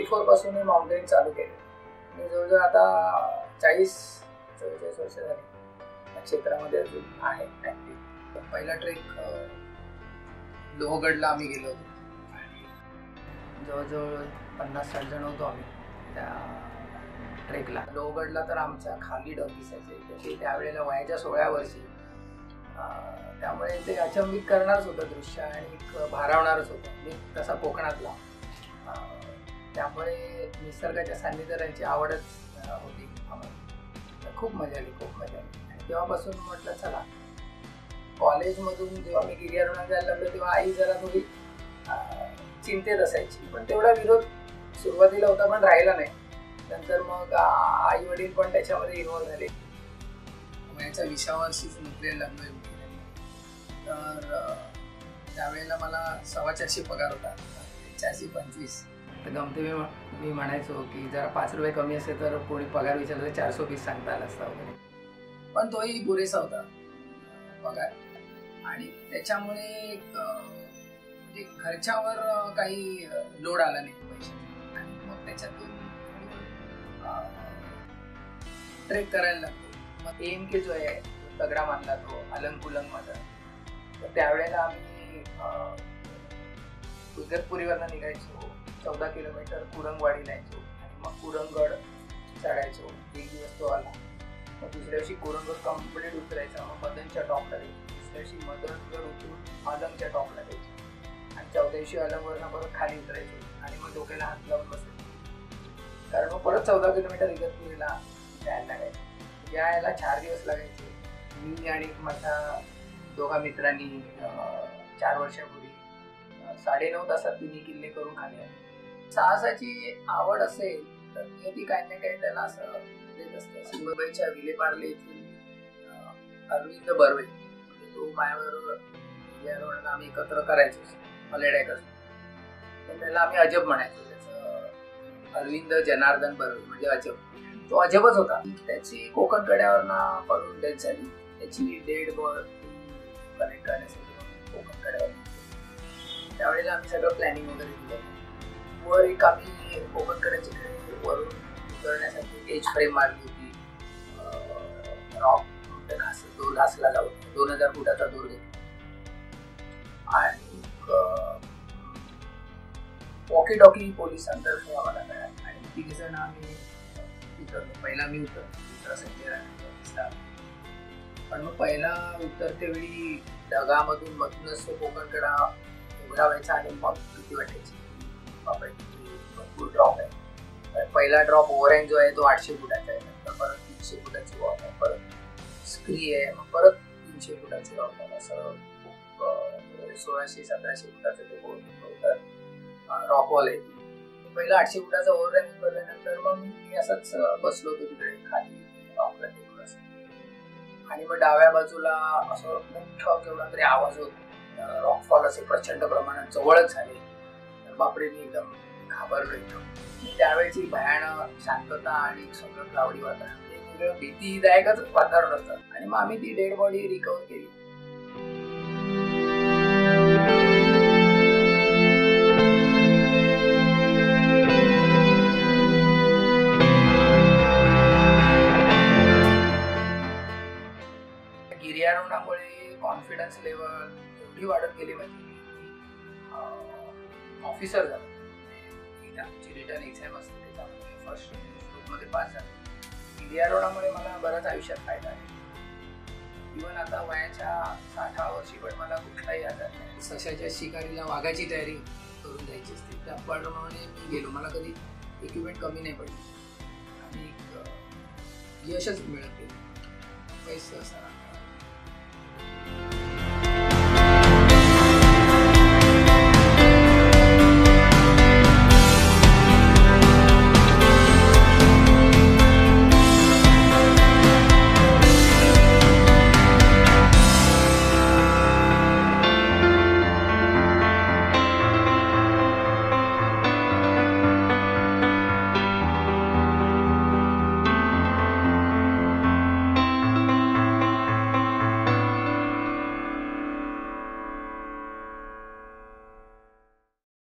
94 पासून मी माउंटेन चालू केले आणि जवळजवळ आता 40-44 वर्ष झाली या क्षेत्रामध्ये अजून आहे ऍक्टिव्ह. पहिला ट्रेक लोहगडला आम्ही गेलो होतो आणि जवळजवळ 50-60 जण होतो आम्ही त्या ट्रेकला. लोहगडला तर आमच्या खाली ढग दिसायचे त्यावेळेला वयाच्या 16 वर्षी, त्यामुळे ते अचंबित करणारच होतं दृश्य आणि एक भारावणारच होतं. मी तसा कोकणातला, त्यामुळे निसर्गाच्या सान्निध्याची आवडच होती आम्हाला. खूप मजा आली आणि तेव्हापासून म्हटलं चला. कॉलेजमधून जेव्हा मी गिर्यारोहण जायला लागलो तेव्हा आई जरा थोडी चिंतेत असायची, पण तेवढा विरोध सुरुवातीला होता पण राहिला नाही. नंतर मग आई वडील पण त्याच्यामध्ये इन्व्हॉल्व झाले. वयाच्या 20व्या वर्षीच नोकरीला लागलो. तर त्यावेळेला मला 425 पगार होता, 425. तर गमते मी म्हणायचो की जरा 5 रुपये कमी असेल तर कोणी पगार विचारलं तर 420 सांगता आला असता वगैरे, पण तोही पुरेसा होता पगार. आणि त्याच्यामुळे म्हणजे घरच्यावर काही लोड आला नाही पैशाचा. आणि मग त्याच्यातून ट्रेक करायला लागतो. मग AMK जो आहे तगडा मानला तो अलंग मध्ये. तर त्यावेळेला आम्ही इगतपुरीवरनं निघायचो, 14 किलोमीटर कुरंगवाडीला यायचो आणि मग कुरंगगड चढायचो. एक दिवस तो आला. मग दुसऱ्या दिवशी कुरंगगड कम्प्लीट उतरायचा, मग मदनच्या टॉपला जायचो. दुसऱ्या दिवशी मदनगड उतरून अलंगच्या टॉपला जायचो आणि 14 दिवशी अलंगवरनं परत खाली उतरायचो आणि मग डोक्याला हात लावून बसायचो, कारण मग परत 14 किलोमीटर इगतपुरीला जायला लागायचं. यायला 4 दिवस लागायचे. मी आणि माझ्या 2 मित्रांनी 4 वर्षापूर्वी 9.5 तासात 3 किल्ले करून खाली आले. साहसाची आवड असेल तर ती काही ना काही त्याला असं देत असते. मुंबईच्या विलेपार्ले येथील अरविंद बर्वे, तो माझ्याबरोबर गिर्यारोहणाला आम्ही एकत्र करायचो, मलेडायकर. तर त्याला आम्ही अजब म्हणायचो. त्याचं अरविंद जनार्दन बर्वे म्हणजे अजब. तो अजबच होता. त्याची कोकण कड्यावरनं पडून डेथ झाली. त्याची डेड बॉडी कनेक्ट करण्यासाठी कोकण कड्यावर. त्यावेळेला आम्ही सगळं प्लॅनिंग वगैरे केलं. वर एक आम्ही कोकण कड्याच्या वरून उतरण्यासाठी एज फ्रेम मारली होती. रॉक दोर घासला लावून 2000 फुटाचा दोर घेतला आणि वॉकी टॉकी पोलिसांतर्फे आम्हाला मिळाली आणि 3 जण आम्ही उतरलो. पहिला मी उतरलो, दुसरा संजय राणे. पण मग पहिला उतरते वेळी ढगामधून मधूनच कोकणकडा उघडा व्हायचा आणि मग भीती वाटायची. बापरे, भरपूर ड्रॉप आहे. पहिला ड्रॉप ओव्हरहँग जो आहे तो 800 फुटाचा आहे. नंतर परत 300 फुटाची वॉक आहे, परत स्क्री आहे, मग परत 300 फुटाची वॉक आहे. असं खूप 1600-1700 फुटाचं ते रॉकवॉल आहे. पहिला 800 फुटाचा ओव्हरहँग उतरल्यानंतर मग मी असंच बसलो होतो तिकडे खाली रॉकला टेकून असं. आणि मग डाव्या बाजूला असं मोठं केवढा तरी आवाज होत. रॉकफॉल असे प्रचंड प्रमाणात जवळच झाले. तर बापरे, मी एकदम घाबरलो एकदम. त्यावेळेची भयानक शांतता आणि सगळं क्लाउडी वातावरण, वेगवेगळं भीतीदायकच वातावरण होतं. आणि मग आम्ही ती डेड बॉडी रिकव्हर केली. गिर्यारोहणामुळे कॉन्फिडन्स लेवल एवढी वाढत गेली माझी. ऑफिसर झालो. आमची रिटर्न एक्झाम असते त्याच्यामध्ये फर्स्ट ग्रुपमध्ये पास झालो. गिर्यारोहणामुळे मला बराच आयुष्यात फायदा आहे. इव्हन आता वयाच्या 60व्या वर्षी पण मला कुठलाही आजार नाही. सशाच्या शिकारीला वाघाची तयारी करून जायची असते, त्याप्रमाणे मी गेलो. मला कधी इक्विपमेंट कमी नाही पडली आणि यशच मिळत गेलं. पैसे असताना